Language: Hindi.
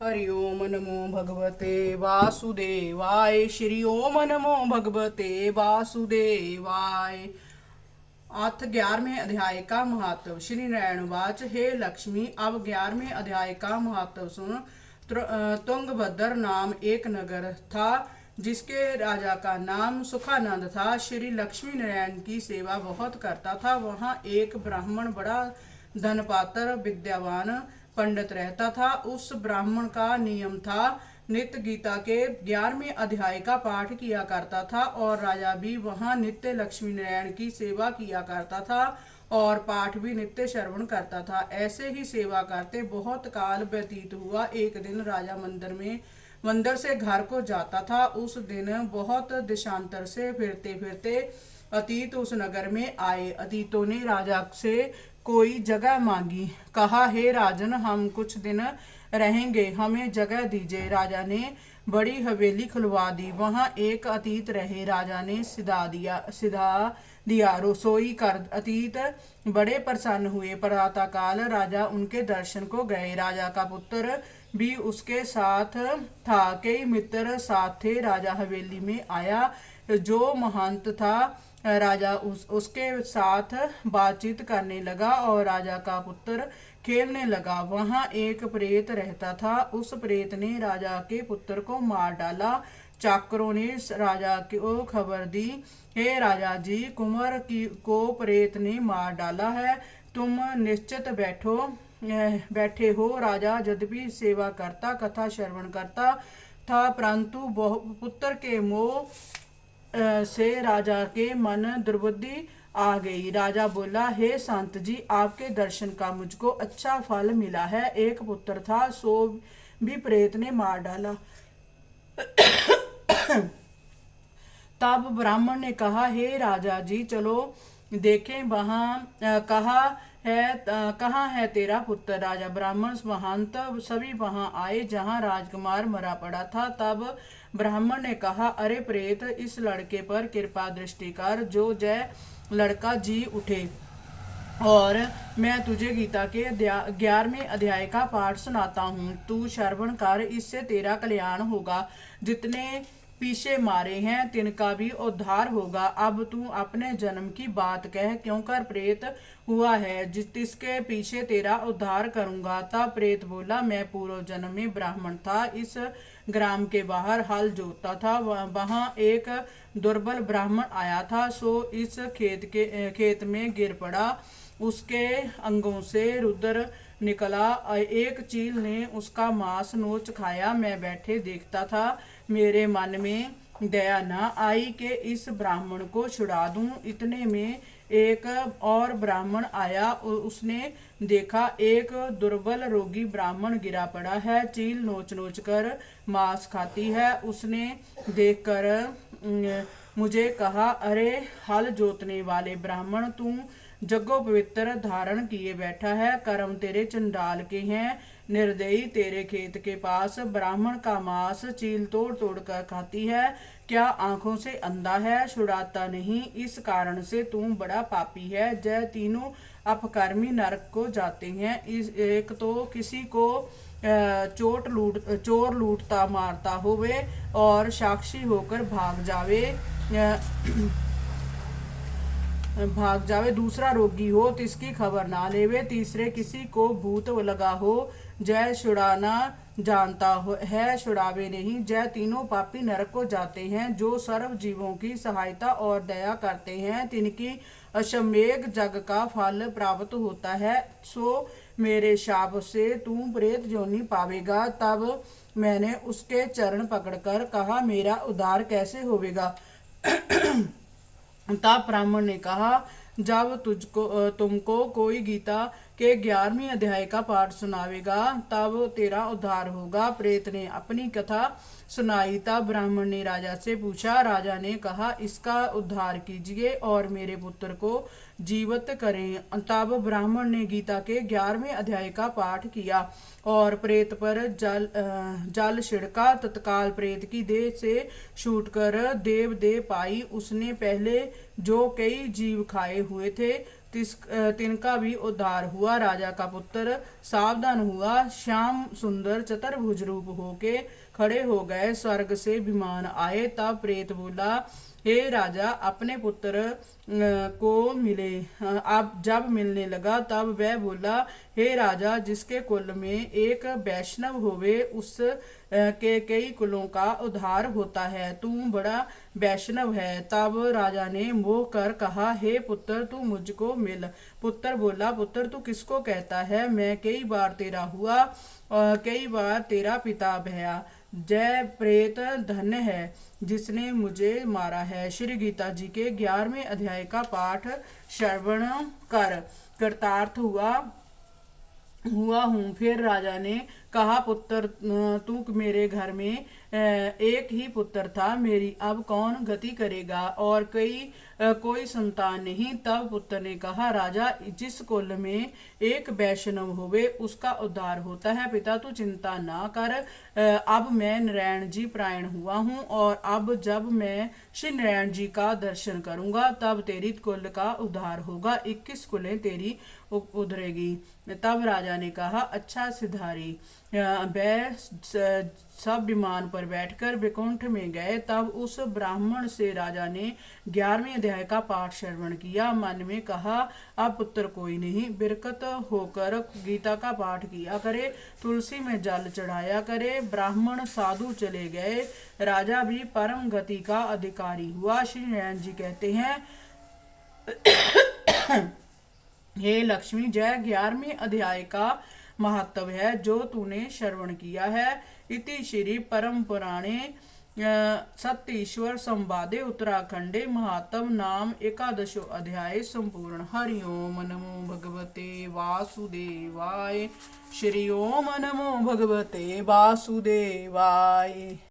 हरि ओम नमो भगवते वासुदेवाय। श्री ओम नमो भगवते वासुदेवाय। अथ 11वें अध्याय का महत्व। श्री नारायण वाच। हे लक्ष्मी, अब 11वें अध्याय का महत्व सुन। तुंगभद्र नाम एक नगर था जिसके राजा का नाम सुखानंद था। श्री लक्ष्मी नारायण की सेवा बहुत करता था। वहाँ एक ब्राह्मण बड़ा धनपात्र विद्यावान पंडित रहता था। उस ब्राह्मण का नियम था नित्य गीता के 11वें अध्याय का पाठ किया करता था और राजा भी वहाँ नित्य लक्ष्मी नारायण की सेवा किया करता था और पाठ भी नित्य श्रवण करता था। ऐसे ही सेवा करते बहुत काल व्यतीत हुआ। एक दिन राजा मंदिर से घर को जाता था। उस दिन बहुत देशांतर से फिरते फिरते अतीत उस नगर में आए। अतीतों ने राजा से कोई जगह मांगी। कहा, हे राजन, हम कुछ दिन रहेंगे, हमें जगह दीजिए। राजा ने बड़ी हवेली खुलवा दी। वहाँ एक अतीत रहे। राजा ने सिधा दिया रसोई कर। अतीत बड़े प्रसन्न हुए। प्रातःकाल राजा उनके दर्शन को गए। राजा का पुत्र भी उसके साथ था। कई मित्र साथ थे। राजा हवेली में आया। जो महंत था राजा उसके साथ बातचीत करने लगा और राजा का पुत्र खेलने लगा। वहाँ एक प्रेत रहता था। उस प्रेत ने राजा के पुत्र को मार डाला। चाकरों ने राजा को खबर दी, हे राजा जी, कुंवर को प्रेत ने मार डाला है, तुम निश्चित बैठे हो। राजा यद्यपि सेवा करता, कथा श्रवण करता था, परंतु पुत्र के मोह से राजा के मन दुर्बुद्धि आ गई। राजा बोला, हे संत जी, आपके दर्शन का मुझको अच्छा फल मिला है। एक पुत्र था, सो भी प्रेत ने मार डाला। तब ब्राह्मण ने कहा, हे राजा जी, चलो देखें वहाँ कहाँ है तेरा पुत्र। राजा ब्राह्मण महंत सभी वहाँ आए जहाँ राजकुमार मरा पड़ा था। तब ब्राह्मण ने कहा, अरे प्रेत, इस लड़के पर कृपा दृष्टि कर, जो जय लड़का जी उठे और मैं तुझे गीता के 11वें अध्याय का पाठ सुनाता हूँ। तू श्रवण कर, इससे तेरा कल्याण होगा। जितने पीछे मारे हैं तिनका भी उद्धार होगा। अब तू अपने जन्म की बात कह, क्यों कर प्रेत हुआ है, जिसके पीछे तेरा उद्धार करूंगा। तब प्रेत बोला, मैं पूर्व जन्म में ब्राह्मण था, इस ग्राम के बाहर हल जोतता था। वहाँ एक दुर्बल ब्राह्मण आया था, सो इस खेत में गिर पड़ा। उसके अंगों से रुद्र निकला। एक चील ने उसका मांस नोच खाया। मैं बैठे देखता था। मेरे मन में दया न आई कि इस ब्राह्मण को छुड़ा दूं। इतने में एक और ब्राह्मण आया। उसने देखा एक दुर्बल रोगी ब्राह्मण गिरा पड़ा है, चील नोच नोच कर मांस खाती है। उसने देखकर मुझे कहा, अरे हल जोतने वाले ब्राह्मण, तू जग्गो पवित्र धारण किए बैठा है, कर्म तेरे चंडाल के हैं। निर्दयी, तेरे खेत के पास ब्राह्मण का मांस चील तोड़ तोड़ कर खाती है। क्या आंखों से अंधा है, छुड़ाता नहीं, इस कारण से तू बड़ा पापी है। जय तीनों अपकर्मी नरक को जाते हैं। एक तो किसी को चोर लूटता मारता होवे और साक्षी होकर भाग जावे, दूसरा रोगी हो तिसकी खबर ना लेवे, तीसरे किसी को भूत लगा हो, जय छुड़ाना जानता है छुड़ावे नहीं। जय तीनों पापी नरक को जाते हैं। जो सर्व जीवों की सहायता और दया करते हैं, तिनकी अश्वमेघ जग का फल प्राप्त होता है। सो मेरे शाप से तू प्रेत योनि पावेगा। तब मैंने उसके चरण पकड़कर कहा, मेरा उद्धार कैसे होवेगा। तब ब्राह्मण ने कहा, जब तुमको कोई गीता के 11वें अध्याय का पाठ सुनावेगा तब तेरा उद्धार होगा। प्रेत ने अपनी कथा सुनाई। तब ब्राह्मण ने राजा से पूछा। राजा ने कहा, इसका उद्धार कीजिए और मेरे पुत्र को जीवित करें। तब ब्राह्मण ने गीता के 11वें अध्याय का पाठ किया और प्रेत पर जल छिड़का। तत्काल प्रेत की देह से छूटकर देह पाई। उसने पहले जो कई जीव खाए हुए थे तिनका भी उद्धार हुआ। राजा का पुत्र सावधान हुआ। श्याम सुंदर चतुर्भुज रूप होके खड़े हो गए। स्वर्ग से विमान आए। तब प्रेत बोला, हे राजा, अपने पुत्र को मिले। अब जब मिलने लगा तब वह बोला, हे राजा, जिसके कुल में एक वैष्णव होवे उस के कई कुलों का उद्धार होता है। तू बड़ा वैष्णव है। तब राजा ने मोह कर कहा, हे पुत्र, तू मुझको मिल। पुत्र बोला, पुत्र तू किसको कहता है? मैं कई बार तेरा हुआ और कई बार तेरा पिता भया। जय प्रेत धन्य है जिसने मुझे मारा है। श्री गीता जी के 11वें अध्याय का पाठ श्रवण कर कृतार्थ हुआ हूँ। फिर राजा ने कहा, पुत्र, तू मेरे घर में एक ही पुत्र था, मेरी अब कौन गति करेगा? और कोई संतान नहीं। तब पुत्र ने कहा, राजा, जिस कुल में एक वैष्णव होवे उसका उद्धार होता है। पिता तू चिंता ना कर। अब मैं नारायण जी प्रायण हुआ हूँ और अब जब मैं श्री नारायण जी का दर्शन करूंगा तब तेरी कुल का उद्धार होगा। 21 कुलें तेरी उधरेगी। तब राजा ने कहा, अच्छा सिधारी। वह सब विमान पर बैठकर वैकुंठ में गए। तब उस ब्राह्मण से राजा ने 11वें अध्याय का पाठ श्रवण किया। मन में कहा, अब पुत्र कोई नहीं, बिरकत होकर गीता का पाठ किया करे, तुलसी में जल चढ़ाया करे। ब्राह्मण साधु चले गए। राजा भी परम गति का अधिकारी हुआ। श्री नारायण जी कहते हैं, हे लक्ष्मी, जय 11वें अध्याय का महत्व है जो तूने श्रवण किया है। इति श्री परम पुराणे सत्येश्वर संवादे उत्तराखंडे महात्म नाम 11 अध्याय संपूर्ण। हरि ओम नमो भगवते वासुदेवाय। श्री ओम नमो भगवते वासुदेवाय।